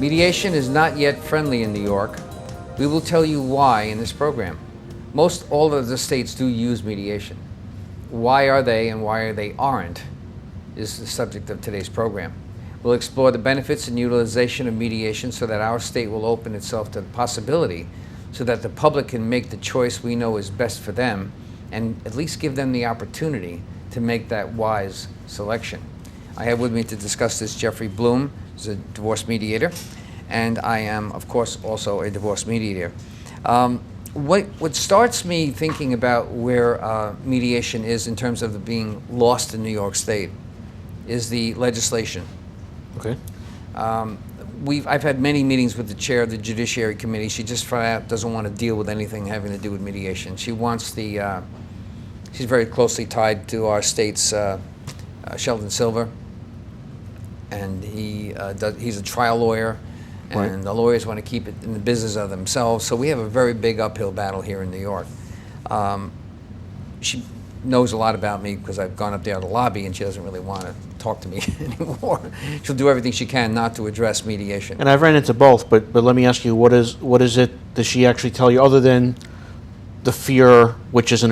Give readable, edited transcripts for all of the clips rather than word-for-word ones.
Mediation is not yet friendly in New York. We will tell you why in this program. Most all of the states do use mediation. Why are they and why they aren't is the subject of today's program. We'll explore the benefits and utilization of mediation so that our state will open itself to the possibility so that the public can make the choice we know is best for them and at least give them the opportunity to make that wise selection. I have with me to discuss this Jeffrey Bloom, who's a divorce mediator, and I am, of course, also a divorce mediator. What starts me thinking about where mediation is in terms of being lost in New York State is the legislation. Okay. I've had many meetings with the chair of the Judiciary Committee. She just flat out doesn't want to deal with anything having to do with mediation. She wants she's very closely tied to our state's Sheldon Silver, and he's a trial lawyer, and right. The lawyers want to keep it in the business of themselves. So we have a very big uphill battle here in New York. She knows a lot about me because I've gone up there to the lobby, and she doesn't really want to talk to me anymore. She'll do everything she can not to address mediation. And I've ran into both, but let me ask you, what is it does she actually tell you, other than the fear, which isn't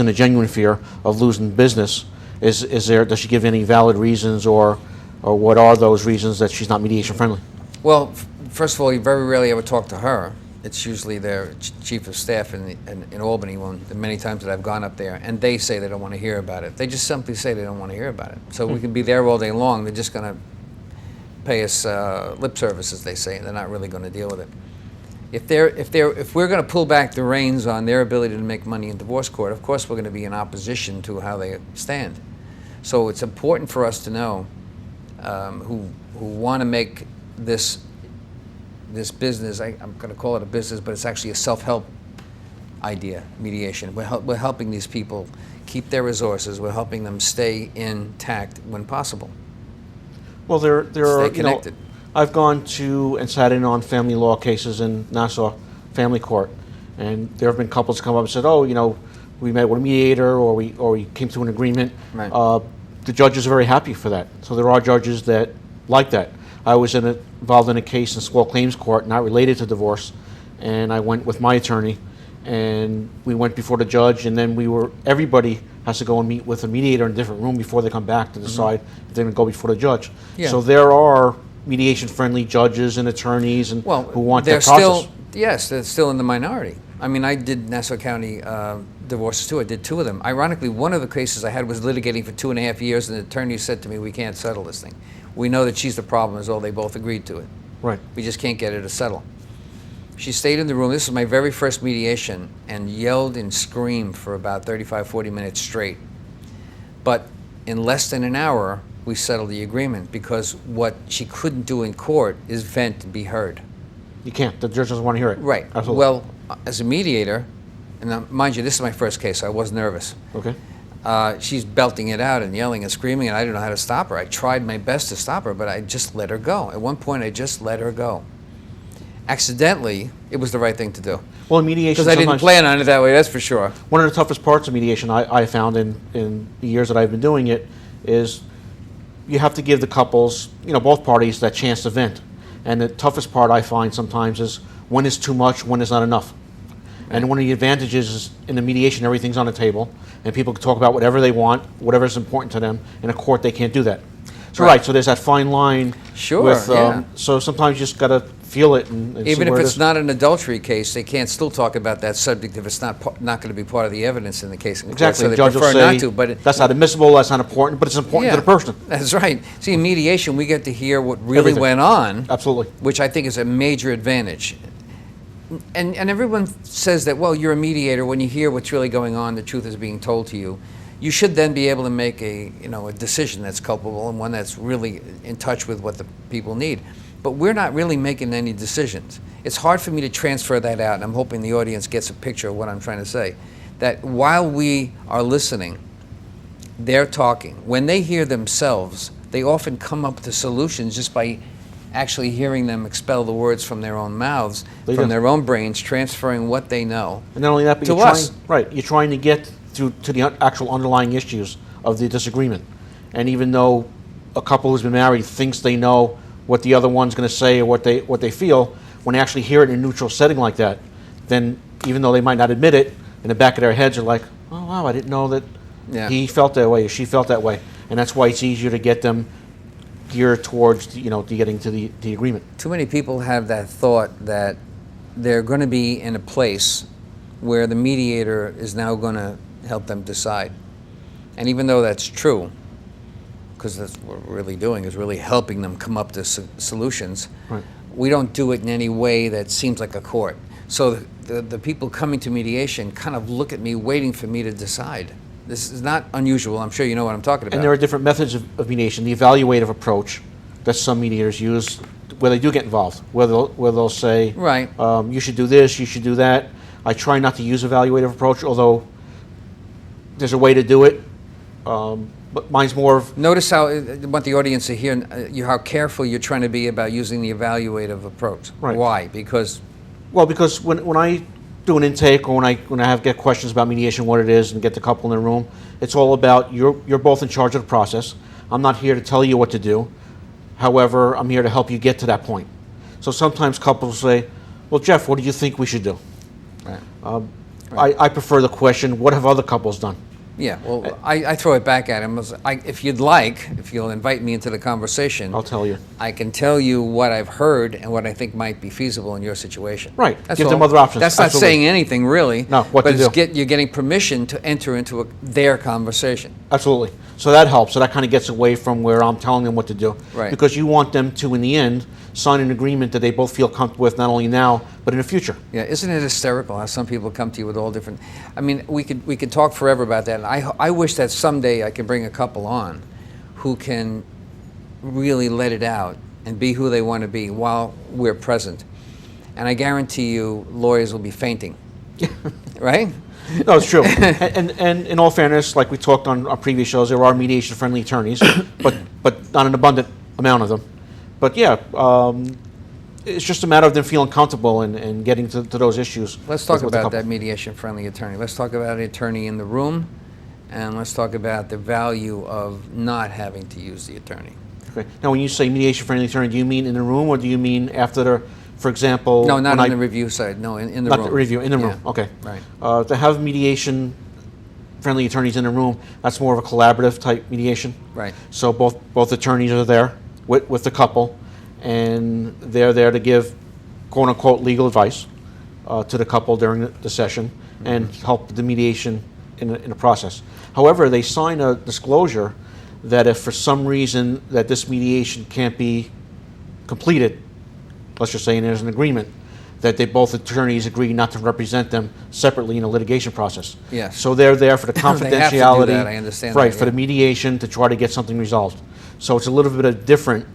a genuine fear of losing business? Does she give any valid reasons, or what are those reasons that she's not mediation friendly? Well, first of all, you very rarely ever talk to her. It's usually their chief of staff in Albany, the many times that I've gone up there, and they say they don't want to hear about it. They just simply say they don't want to hear about it. So we can be there all day long. They're just going to pay us lip service, as they say, and they're not really going to deal with it. If we're going to pull back the reins on their ability to make money in divorce court, of course we're going to be in opposition to how they stand. So it's important for us to know who want to make this business, I'm going to call it a business, but it's actually a self-help idea, mediation. We're helping these people keep their resources. We're helping them stay intact when possible. Well, there are, stay connected. I've gone to and sat in on family law cases in Nassau Family Court, and there have been couples come up and said, "Oh, we met with a mediator, or we came to an agreement." Right. The judges are very happy for that. So there are judges that like that. I was involved in a case in small claims court, not related to divorce, and I went with my attorney, and we went before the judge, and then everybody has to go and meet with a mediator in a different room before they come back to decide if they're going to go before the judge. Yeah. So there are mediation-friendly judges and attorneys who want that process. Yes, they're still in the minority. I mean, I did Nassau County divorces too. I did 2 of them. Ironically, one of the cases I had was litigating for 2.5 years, and the attorney said to me, "We can't settle this thing. We know that she's the problem," is all. They both agreed to it. Right. We just can't get her to settle. She stayed in the room. This was my very first mediation, and yelled and screamed for about 35, 40 minutes straight. But in less than an hour, we settled the agreement, because what she couldn't do in court is vent and be heard. You can't. The judge doesn't want to hear it. Right. Absolutely. Well, as a mediator, and now, mind you, this is my first case, so I was nervous. Okay. She's belting it out and yelling and screaming, and I didn't know how to stop her. I tried my best to stop her, but I just let her go. At one point, I just let her go. Accidentally, it was the right thing to do. Well, in mediation, because I didn't plan on it that way, that's for sure. One of the toughest parts of mediation I found in the years that I've been doing it is you have to give the couples, both parties, that chance to vent. And the toughest part I find sometimes is when is too much, when is not enough. And one of the advantages is in the mediation, everything's on the table, and people can talk about whatever they want, whatever is important to them. In a court, they can't do that. So right, so there's that fine line. Sure, yeah. So sometimes you just got to feel it and even see if where it's not an adultery case, they can't still talk about that subject if it's not going to be part of the evidence in the case. Exactly. So they Judge will prefer say, not to. But that's not admissible, that's not important, but it's important to the person. That's right. See, in mediation, we get to hear what really Everything. went on. Absolutely. Which I think is a major advantage. And everyone says that, well, you're a mediator. When you hear what's really going on, the truth is being told to you. You should then be able to make a decision that's culpable and one that's really in touch with what the people need. But we're not really making any decisions. It's hard for me to transfer that out, and I'm hoping the audience gets a picture of what I'm trying to say. That while we are listening, they're talking. When they hear themselves, they often come up with solutions just by actually hearing them expel the words from their own mouths, from their own brains, transferring what they know and not only that, but to us. You're trying to get to the actual underlying issues of the disagreement. And even though a couple who's been married thinks they know what the other one's going to say or what they feel, when they actually hear it in a neutral setting like that, then even though they might not admit it, in the back of their heads are like, oh wow, I didn't know that he felt that way or she felt that way, and that's why it's easier to get them geared towards getting to the agreement. Too many people have that thought that they're going to be in a place where the mediator is now going to help them decide. And even though that's true, because that's what we're really doing, is really helping them come up to solutions, right. We don't do it in any way that seems like a court. So the people coming to mediation kind of look at me waiting for me to decide. This is not unusual. I'm sure you know what I'm talking about. And there are different methods of mediation. The evaluative approach that some mediators use, where they do get involved, where they'll say, right. You should do this, you should do that. I try not to use evaluative approach, although there's a way to do it. But mine's more of... Notice how, I want the audience to hear how careful you're trying to be about using the evaluative approach. Right. Why? Because... Well, because when I do an intake, or when I get questions about mediation, what it is, and get the couple in the room, it's all about you're both in charge of the process. I'm not here to tell you what to do. However, I'm here to help you get to that point. So sometimes couples say, well, Jeff, what do you think we should do? Right. I prefer the question, what have other couples done? Yeah, well, I throw it back at him. If you'll invite me into the conversation, I'll tell you. I can tell you what I've heard and what I think might be feasible in your situation. Right. That's Give all. them other options. That's Absolutely. not saying anything really. No, what but to do. You're getting permission to enter into their conversation. Absolutely. So that helps. So that kind of gets away from where I'm telling them what to do. Right. Because you want them to, in the end, sign an agreement that they both feel comfortable with, not only now, but in the future. Yeah, isn't it hysterical how some people come to you with all different... I mean, we could talk forever about that. And I wish that someday I could bring a couple on who can really let it out and be who they want to be while we're present. And I guarantee you lawyers will be fainting. Right? No, it's true. and in all fairness, like we talked on our previous shows, there are mediation-friendly attorneys, but not an abundant amount of them. But yeah, it's just a matter of them feeling comfortable and getting to those issues. Let's talk about that mediation-friendly attorney. Let's talk about an attorney in the room, and let's talk about the value of not having to use the attorney. Okay. Now, when you say mediation-friendly attorney, do you mean in the room, or do you mean after the, for example... No, not on the review side. No, in the room. Not the review, in the room. Okay. Right. To have mediation-friendly attorneys in the room, that's more of a collaborative type mediation. Right. So both attorneys are there with the couple, and they're there to give quote-unquote legal advice to the couple during the session and help the mediation in the process. However, they sign a disclosure that if for some reason that this mediation can't be completed, let's just say there's an agreement, that they both attorneys agree not to represent them separately in a litigation process. Yes. So they're there for the confidentiality. They have to do that, I understand right, that, for the mediation to try to get something resolved. So it's a little bit of different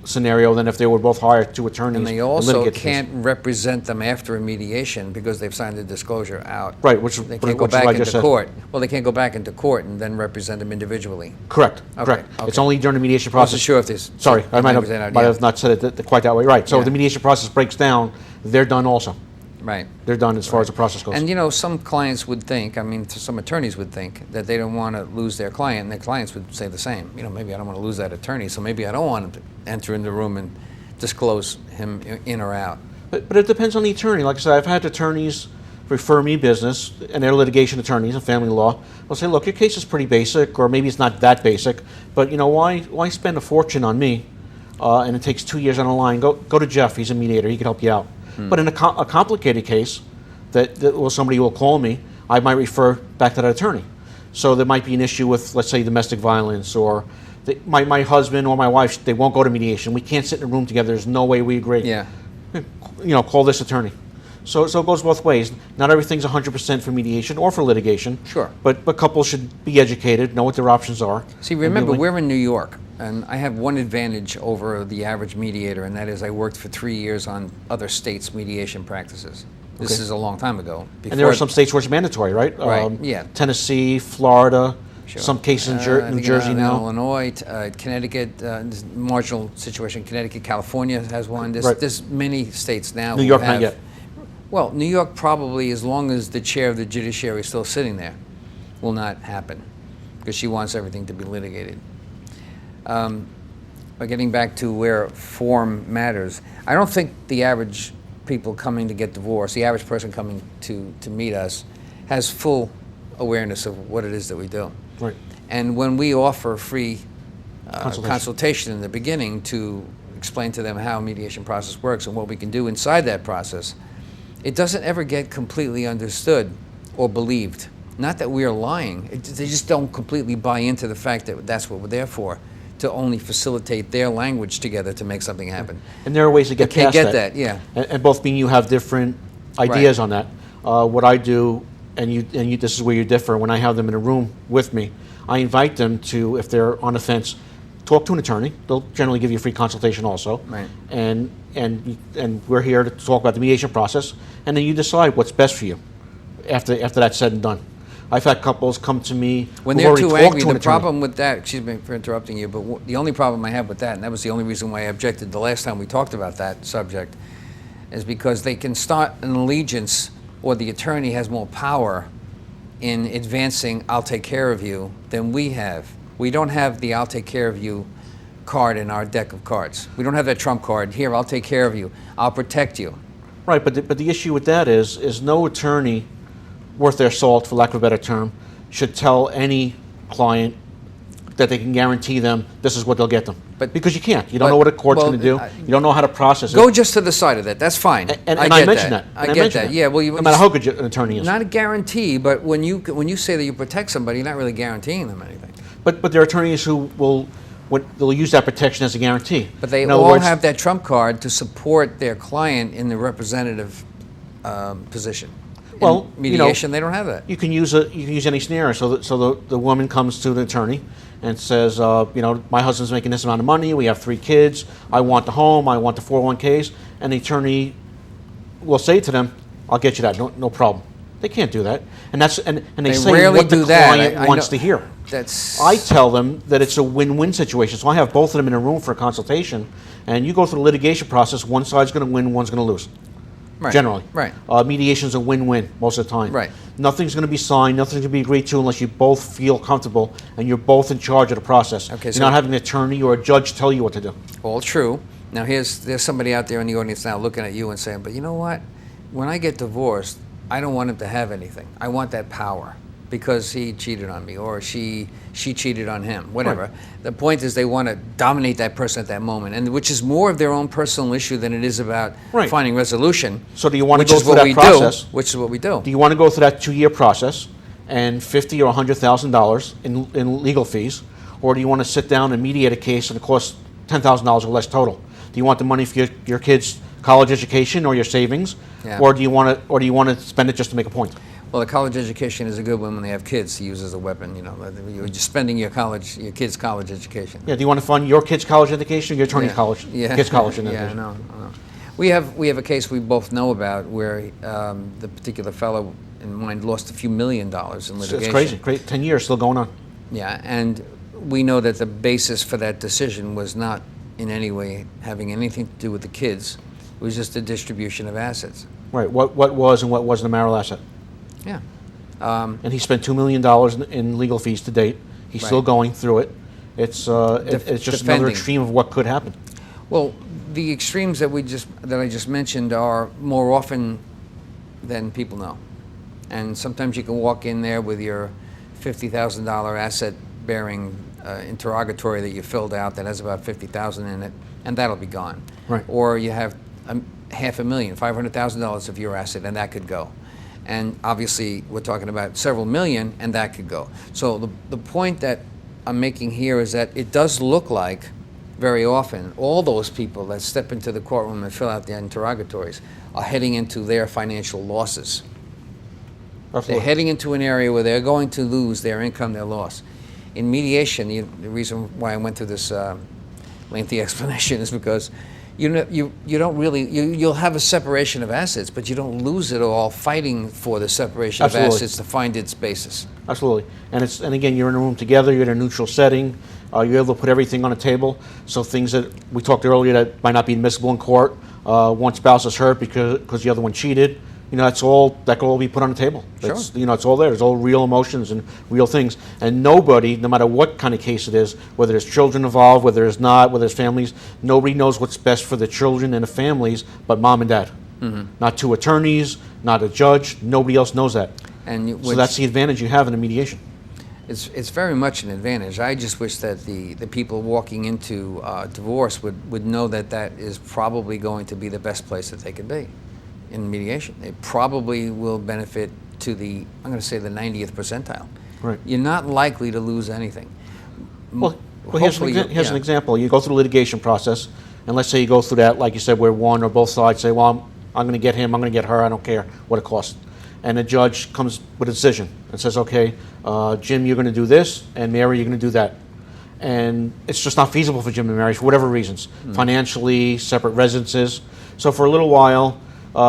scenario than if they were both hired two attorneys. And they also can't represent them after a mediation because they've signed the disclosure out. Right, which they can't go back into court. Well, they can't go back into court and then represent them individually. Correct. Okay, correct. okay. It's only during the mediation process. I wasn't sure if there's... Sorry, I might have not said it quite that way. Right. So if the mediation process breaks down, they're done also. Right. They're done as far as the process goes. And you know, some clients would think, I mean, some attorneys would think that they don't want to lose their client, and their clients would say the same. You know, maybe I don't want to lose that attorney, so maybe I don't want him to enter in the room and disclose him in or out. But it depends on the attorney. Like I said, I've had attorneys refer me business, and they're litigation attorneys in family law. They'll say, look, your case is pretty basic, or maybe it's not that basic, but you know, why spend a fortune on me, and it takes 2 years on the line? Go to Jeff, he's a mediator, he can help you out. But in a complicated case, somebody will call me, I might refer back to that attorney. So there might be an issue with, let's say, domestic violence, or my husband or my wife, they won't go to mediation. We can't sit in a room together. There's no way we agree. Yeah. You know, call this attorney. So it goes both ways. Not everything's 100% for mediation or for litigation. Sure. But couples should be educated, know what their options are. See, remember, we're in New York, and I have one advantage over the average mediator, and that is I worked for 3 years on other states' mediation practices. This is a long time ago. And there are some states where it's mandatory, right? Right, yeah. Tennessee, Florida, sure. Some cases in New Jersey now. Illinois, Connecticut, marginal situation. Connecticut, California has one. There's many states now. New York not yet. Well, New York probably, as long as the chair of the judiciary is still sitting there, will not happen because she wants everything to be litigated. getting back to where form matters, I don't think the average people coming to get divorced, the average person coming to meet us, has full awareness of what it is that we do. Right. And when we offer free Consultation. in the beginning to explain to them how mediation process works and what we can do inside that process, it doesn't ever get completely understood or believed. Not that we are lying, they just don't completely buy into the fact that that's what we're there for, to only facilitate their language together to make something happen. And there are ways to get They can't past get that, yeah. And both me and you have different ideas on that. What I do, and you, this is where you differ, when I have them in a room with me, I invite them to, if they're on the fence, talk to an attorney. They'll generally give you a free consultation also. Right. And we're here to talk about the mediation process, and then you decide what's best for you after that's said and done. I've had couples come to me When who've they're already too talked angry, to an the attorney. problem with that, excuse me for interrupting you, but the only problem I have with that, and that was the only reason why I objected the last time we talked about that subject, is because they can start an allegiance, or the attorney has more power in advancing "I'll take care of you" than we have. We don't have the "I'll take care of you" card in our deck of cards. We don't have that trump card. Here, I'll take care of you. I'll protect you. Right, but the issue with that is no attorney worth their salt, for lack of a better term, should tell any client that they can guarantee them this is what they'll get them. But- because you can't. You don't but- know what a court's well, going to do. You don't know how to process Go it. just to the side of that. That's fine. And I I get mentioned that. I And get mentioned that. Yeah. Well, no matter how good an attorney is. Not a guarantee, but when you say that you protect somebody, you're not really guaranteeing them anything. But there are attorneys who they'll use that protection as a guarantee. But they In other all words, have that trump card to support their client in the representative position. In Well, mediation, they don't have that. You can use any scenario. So the woman comes to the attorney and says, my husband's making this amount of money. We have 3 kids. I want the home. I want the 401ks. And the attorney will say to them, "I'll get you that. No problem." They can't do that, and they say rarely what the do that. client I wants know- to hear. That's I tell them that it's a win-win situation. So I have both of them in a room for a consultation, and you go through the litigation process. One side's going to win, one's going to lose. right. Generally, Right. Mediation's a win-win most of the time. Right. Nothing's going to be signed, nothing's going to be agreed to unless you both feel comfortable and you're both in charge of the process. Okay, You're so- not having an attorney or a judge tell you what to do. All true. Now there's somebody out there in the audience now looking at you and saying, but you know what? When I get divorced, I don't want him to have anything. I want that power because he cheated on me or she cheated on him, whatever. Right. The point is they want to dominate that person at that moment, and which is more of their own personal issue than it is about Right. finding resolution. So do you want to which go is through what that we process? do, which is what we do. Do you want to go through that 2-year process and $50,000 or $100,000 in legal fees, or do you want to sit down and mediate a case and it costs $10,000 or less total? Do you want the money for your kids' college education or your savings, Yeah. or do you want to spend it just to make a point? Well, the college education is a good one when they have kids to use as a weapon. You're just spending your kids' college education. Yeah. Do you want to fund your kids' college education or your attorney's college? Yeah. Kids' college Yeah, education. I know. We have a case we both know about where the particular fellow in mind lost a few $1 million in litigation. It's crazy. 10 years still going on. Yeah, and we know that the basis for that decision was not in any way having anything to do with the kids. It was just the distribution of assets. Right. What was and what wasn't a marital asset. Yeah. And he spent $2 million in legal fees to date. He's still Right. going through it. It's just another defending. extreme of what could happen. Well, the extremes that I just mentioned are more often than people know. And sometimes you can walk in there with your $50,000 asset-bearing interrogatory that you filled out that has about $50,000 in it, and that'll be gone. Right. Or you have $500,000, $500,000 of your asset, and that could go. And obviously, we're talking about several million, and that could go. So the point that I'm making here is that it does look like, very often, all those people that step into the courtroom and fill out their interrogatories are heading into their financial losses. They're Absolutely. heading into an area where they're going to lose their income, their loss. In mediation, the reason why I went through this lengthy explanation is because you don't really, you'll have a separation of assets, but you don't lose it all fighting for the separation Absolutely. of assets to find its basis. Absolutely. And again, you're in a room together, you're in a neutral setting, you're able to put everything on the table. So things that we talked earlier that might not be admissible in court, one spouse is hurt because the other one cheated, that's all that can all be put on the table. It's, it's all there. There's all real emotions and real things. And nobody, no matter what kind of case it is, whether there's children involved, whether there's not, whether there's families, nobody knows what's best for the children and the families but mom and dad. Not two attorneys, not a judge. Nobody else knows that. And so that's the advantage you have in a mediation. It's very much an advantage. I just wish that the people walking into divorce would know that that is probably going to be the best place that they could be in mediation. It probably will benefit to I'm going to say the 90th percentile. Right. You're not likely to lose anything. Well here's an example. You go through the litigation process, and let's say you go through that, like you said, where one or both sides say, well, I'm going to get him, I'm going to get her, I don't care what it costs. And the judge comes with a decision and says, okay, Jim, you're going to do this, and Mary, you're going to do that. And it's just not feasible for Jim and Mary for whatever reasons, financially, separate residences. So for a little while,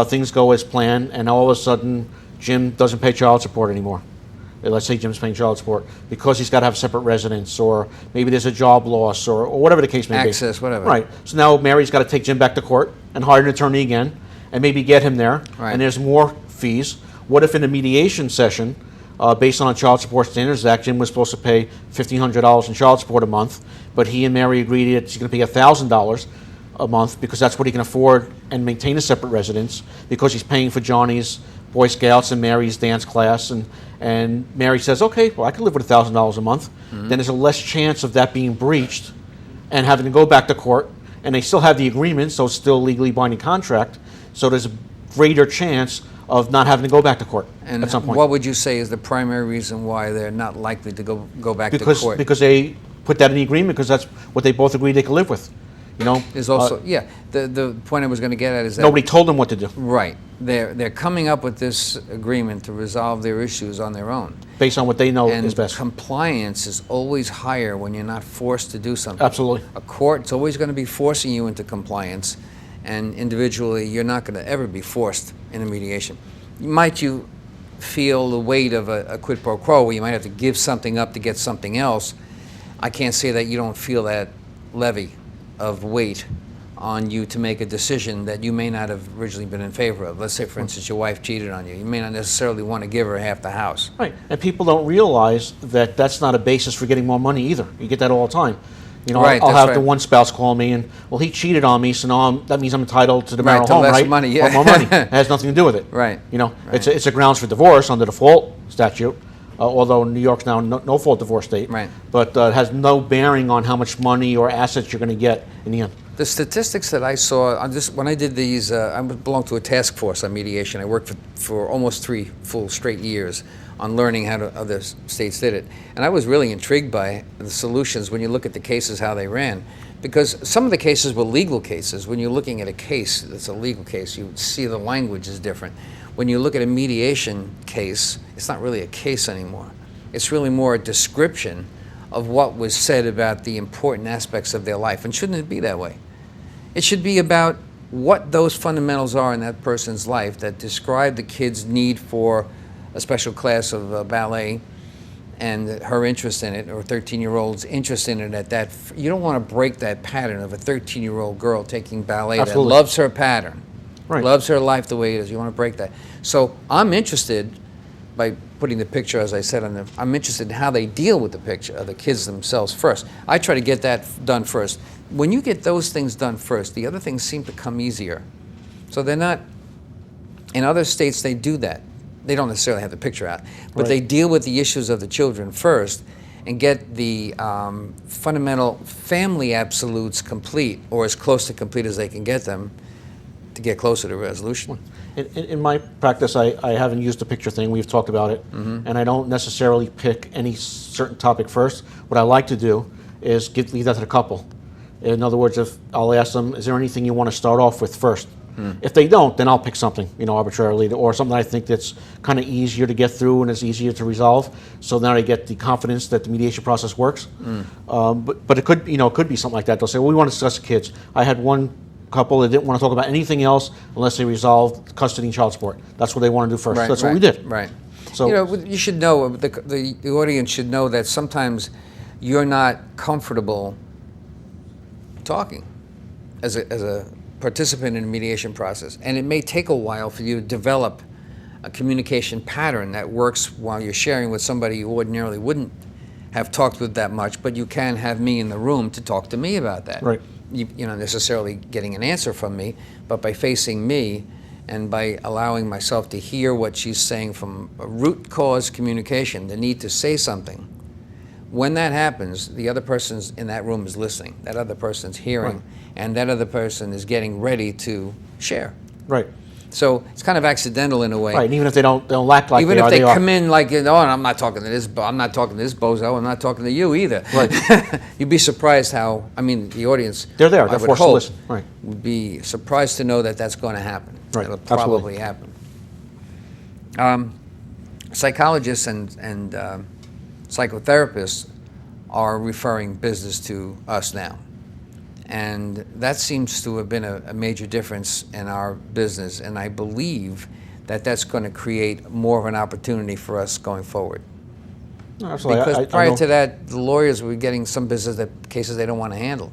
things go as planned, and all of a sudden, Jim doesn't pay child support anymore. Let's say Jim's paying child support because he's got to have a separate residence, or maybe there's a job loss, or whatever the case may be. Access, whatever. Right. So now Mary's got to take Jim back to court and hire an attorney again, and maybe get him there, and there's more fees. What if in a mediation session, based on Child Support Standards Act, Jim was supposed to pay $1,500 in child support a month, but he and Mary agreed that he's going to pay $1,000 a month because that's what he can afford and maintain a separate residence, because he's paying for Johnny's Boy Scouts and Mary's dance class, and Mary says, okay, well, I can live with $1,000 a month. Then there's a less chance of that being breached and having to go back to court, and they still have the agreement, so it's still a legally binding contract, so there's a greater chance of not having to go back to court at some point. What would you say is the primary reason why they're not likely to go back to court? Because they put that in the agreement, because that's what they both agreed they could live with. There's also the point I was going to get at is that nobody told them what to do. Right. They're coming up with this agreement to resolve their issues on their own, based on what they know is best. Compliance is always higher when you're not forced to do something. Absolutely. A court's always going to be forcing you into compliance, and individually you're not going to ever be forced in a mediation. Might you feel the weight of a quid pro quo, where you might have to give something up to get something else? I can't say that you don't feel that levy of weight on you to make a decision that you may not have originally been in favor of. Let's say, for instance, your wife cheated on you. You may not necessarily want to give her half the house. Right, and people don't realize that that's not a basis for getting more money either. You get that all the time. I'll have the one spouse call me and, well, he cheated on me, so now that means I'm entitled to the marital home, less right? money, yeah. Or more money. It has nothing to do with it. Right. It's a grounds for divorce under the default statute, although New York's now no fault divorce state. Right. But it has no bearing on how much money or assets you're going to get in the end. The statistics that I saw, when I did these, I belonged to a task force on mediation. I worked for almost 3 full straight years on learning how other states did it. And I was really intrigued by the solutions when you look at the cases, how they ran. Because some of the cases were legal cases. When you're looking at a case that's a legal case, you see the language is different. When you look at a mediation case, it's not really a case anymore. It's really more a description of what was said about the important aspects of their life. And shouldn't it be that way? It should be about what those fundamentals are in that person's life that describe the kid's need for a special class of ballet and her interest in it, or a 13-year-old's interest in it at that. You don't want to break that pattern of a 13-year-old girl taking ballet that loves her pattern, loves her life the way it is. You want to break that. So I'm interested, by putting the picture, as I said, I'm interested in how they deal with the picture of the kids themselves first. I try to get that done first. When you get those things done first, the other things seem to come easier. So they're not, in other states they do that. They don't necessarily have the picture out, but they deal with the issues of the children first and get the fundamental family absolutes complete, or as close to complete as they can get them, to get closer to resolution. In my practice, I haven't used the picture thing. We've talked about it, and I don't necessarily pick any certain topic first. What I like to do is leave that to the couple. In other words, if I'll ask them, is there anything you want to start off with first? If they don't, then I'll pick something, arbitrarily, or something I think that's kind of easier to get through and is easier to resolve. So then I get the confidence that the mediation process works. But it could, it could be something like that. They'll say, well, we want to discuss the kids. I had one couple that didn't want to talk about anything else unless they resolved custody and child support. That's what they want to do first. That's what we did. Right. So you should know, the audience should know that sometimes you're not comfortable talking as a participant in a mediation process, and it may take a while for you to develop a communication pattern that works while you're sharing with somebody you ordinarily wouldn't have talked with that much, but you can have me in the room to talk to me about that. Right. You're not necessarily getting an answer from me, but by facing me and by allowing myself to hear what she's saying from a root cause communication, the need to say something. When that happens, the other person in that room is listening, that other person's hearing, Right. and that other person is getting ready to share. Right. So it's kind of accidental in a way. Right. And even if they don't act like Even they if are, they they come are. in like, oh, I'm not talking to this bozo, I'm not talking to you either. Right. You'd be surprised how, I mean, the audience, They're there. I They're would forced to hope, listen. Right. would be surprised to know that that's going to happen. Right. It'll probably happen. Psychologists and psychotherapists are referring business to us now. And that seems to have been a major difference in our business, and I believe that that's going to create more of an opportunity for us going forward. No, absolutely. Because I prior know. to that, the lawyers were getting some cases they don't want to handle.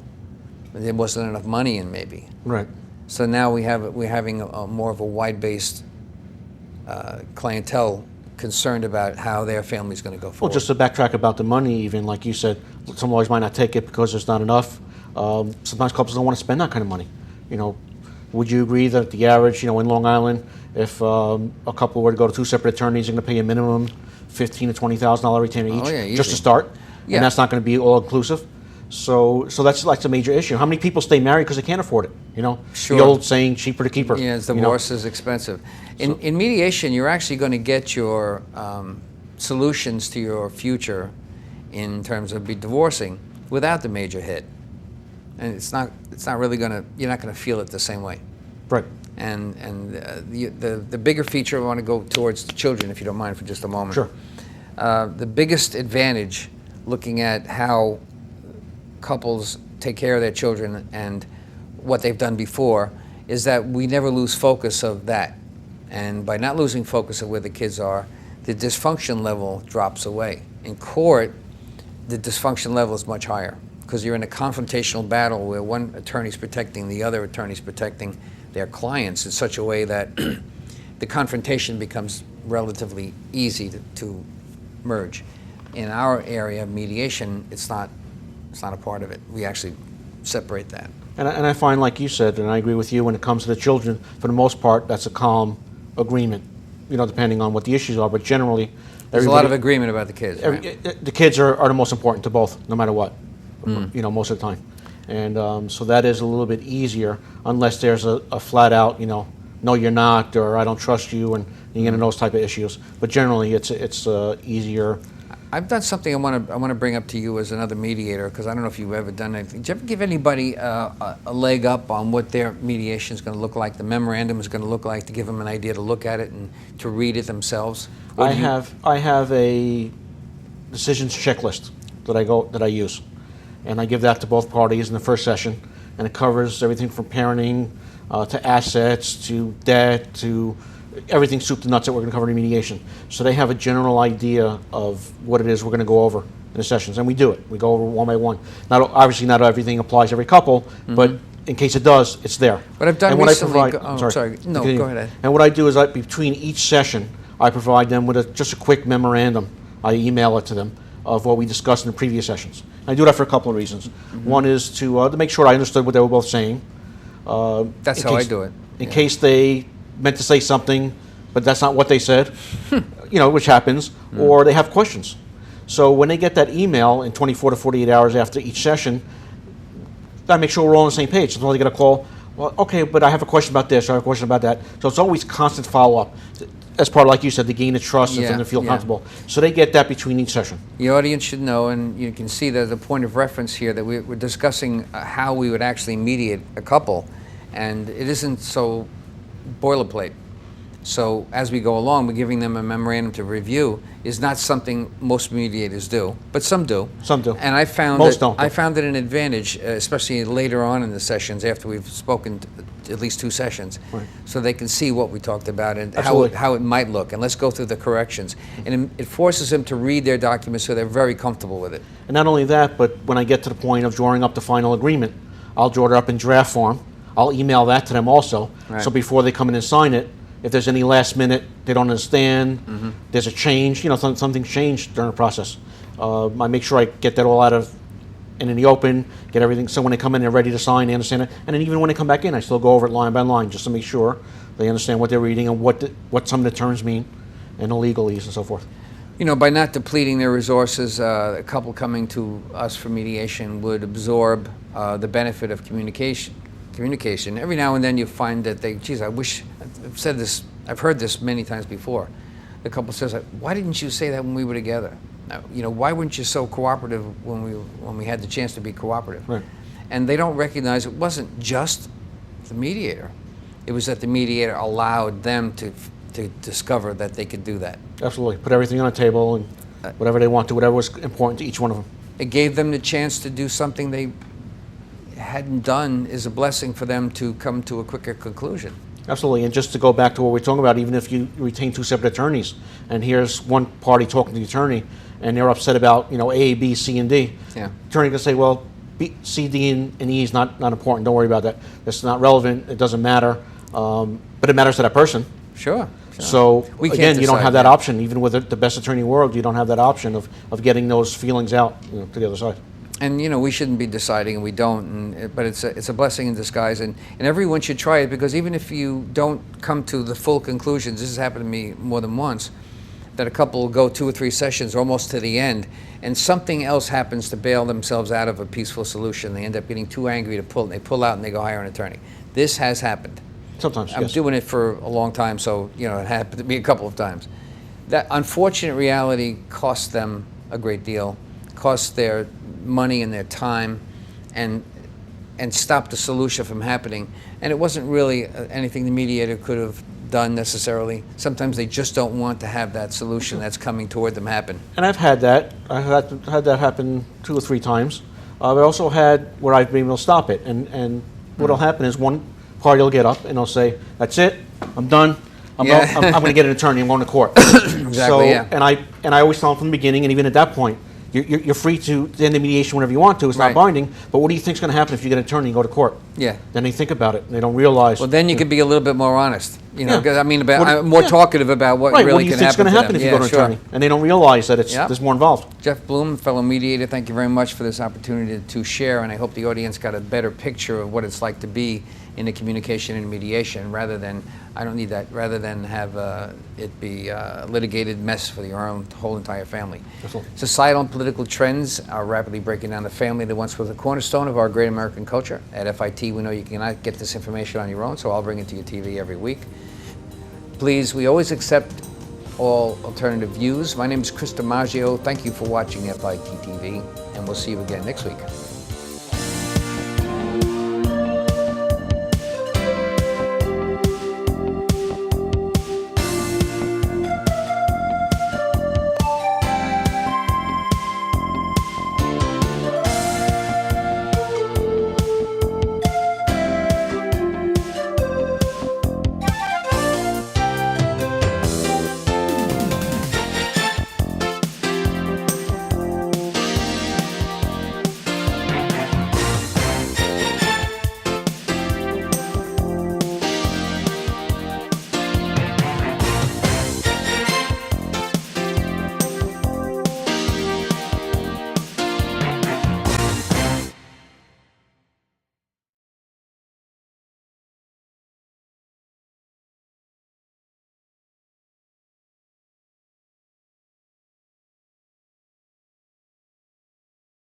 There wasn't enough money in maybe. Right. So now we're having more of a wide-based clientele concerned about how their family's going to go Well, forward. just to backtrack about the money, even like you said, some lawyers might not take it because there's not enough. Sometimes couples don't want to spend that kind of money. You know, would you agree that the average, in Long Island, if a couple were to go to two separate attorneys, they're going to pay a minimum $15,000 to $20,000 retainer each, yeah, just to easy. start, Yeah. and that's not going to be all inclusive. So that's a major issue. How many people stay married because they can't afford it? Sure. The old saying, cheaper to keep her. Yeah, divorce is expensive. In mediation, you're actually going to get your solutions to your future in terms of divorcing without the major hit, and it's not really going to. You're not going to feel it the same way. Right. And the bigger feature, I want to go towards the children, if you don't mind, for just a moment. Sure. The biggest advantage, looking at how couples take care of their children and what they've done before, is that we never lose focus of that. And by not losing focus of where the kids are, the dysfunction level drops away. In court, the dysfunction level is much higher because you're in a confrontational battle where one attorney's protecting the other attorney's protecting their clients in such a way that the confrontation becomes relatively easy to merge. In our area of mediation, it's not a part of it. We actually separate that. And I find, like you said, and I agree with you, when it comes to the children, for the most part, that's a calm agreement, depending on what the issues are. But generally, There's a lot of agreement about the kids, right? The kids are the most important to both, no matter what, most of the time. And so that is a little bit easier, unless there's a flat out, no, you're not, or I don't trust you, and you get into those type of issues. But generally, it's easier. I've done something I want to bring up to you as another mediator, because I don't know if you've ever done anything. Did you ever give anybody a leg up on what their mediation is going to look like, the memorandum is going to look like, to give them an idea to look at it and to read it themselves? I have a decisions checklist that I use, and I give that to both parties in the first session, and it covers everything from parenting to assets to debt to everything soup to nuts that we're going to cover in mediation. So they have a general idea of what it is we're going to go over in the sessions, and we do it. We go over one by one. Obviously, not everything applies to every couple, but in case it does, it's there. But I've done and recently. sorry. No, Continue. go ahead. And what I do is, between each session, I provide them with just a quick memorandum. I email it to them of what we discussed in the previous sessions. I do that for a couple of reasons. One is to make sure I understood what they were both saying. That's how I do it. In case they meant to say something, but that's not what they said, which happens, or they have questions. So when they get that email in 24 to 48 hours after each session, I make sure we're all on the same page. Sometimes they get a call, well, okay, but I have a question about this, or I have a question about that. So it's always constant follow-up. As part of, like you said, to gain the trust and for them to feel comfortable. So they get that between each session. The audience should know, and you can see there's a point of reference here that we're discussing how we would actually mediate a couple, and it isn't so boilerplate. So as we go along, we're giving them a memorandum to review. Is not something most mediators do, but some do. Some do. And I found Most don't, though. I found it an advantage, especially later on in the sessions after we've spoken at least 2 sessions, Right. so they can see what we talked about and Absolutely. how it might look. And let's go through the corrections. And it forces them to read their documents so they're very comfortable with it. And not only that, but when I get to the point of drawing up the final agreement, I'll draw it up in draft form. I'll email that to them also. Right. So before they come in and sign it, if there's any last minute they don't understand, there's a change, something's changed during the process. I make sure I get that all out of and in the open, get everything, so when they come in, they're ready to sign, they understand it. And then even when they come back in, I still go over it line by line just to make sure they understand what they're reading and what some of the terms mean and the legalese and so forth. By not depleting their resources, a couple coming to us for mediation would absorb the benefit of communication. Every now and then you find that I wish, I've heard this many times before. The couple says, why didn't you say that when we were together? Why weren't you so cooperative when we had the chance to be cooperative? Right. And they don't recognize it wasn't just the mediator. It was that the mediator allowed them to discover that they could do that. Absolutely. Put everything on the table and whatever they want to, whatever was important to each one of them. It gave them the chance to do something they hadn't done is a blessing for them to come to a quicker conclusion. Absolutely, and just to go back to what we're talking about, even if you retain two separate attorneys, and here's one party talking to the attorney, and they're upset about A, B, C, and D. Yeah. Attorney can say, well, B, C, D, and E is not important. Don't worry about that. That's not relevant. It doesn't matter, but it matters to that person. Sure. So again, you don't have that yet. option. Even with the best attorney in the world, you don't have that option of getting those feelings out to the other side. And we shouldn't be deciding, and we don't. But it's a blessing in disguise, and everyone should try it, because even if you don't come to the full conclusions, this has happened to me more than once, that a couple will go 2 or 3 sessions almost to the end, and something else happens to bail themselves out of a peaceful solution. They end up getting too angry to pull, and they pull out and they go hire an attorney. This has happened. Sometimes, I'm yes. doing it for a long time, so it happened to me a couple of times. That unfortunate reality costs them a great deal, costs their money and their time, and stop the solution from happening. And it wasn't really anything the mediator could have done necessarily. Sometimes they just don't want to have that solution that's coming toward them happen. And I've had that. I've had that happen 2 or 3 times. I've also had where I've been able to stop it. And what'll happen is one party will get up and they'll say, "That's it. I'm done. I'm going to get an attorney. I'm going to court." Exactly. So, yeah. And I always tell them from the beginning, and even at that point, you're free to end the mediation whenever you want to. It's not Right. binding. But what do you think is going to happen if you get an attorney and go to court? Yeah. Then they think about it and they don't realize. Well, then you could be a little bit more honest. Yeah. Because What- I'm more talkative about what right. really What do you can think is happen going to happen them. if you go to an sure. attorney? And they don't realize that there's more involved. Jeff Bloom, fellow mediator, thank you very much for this opportunity to share, and I hope the audience got a better picture of what it's like to be in a communication and mediation, rather than have it be a litigated mess for your whole entire family. Absolutely. Societal and political trends are rapidly breaking down the family that once was a cornerstone of our great American culture. At FIT, we know you cannot get this information on your own, so I'll bring it to your TV every week. Please, we always accept all alternative views. My name is Chris DiMaggio. Thank you for watching FIT TV, and we'll see you again next week.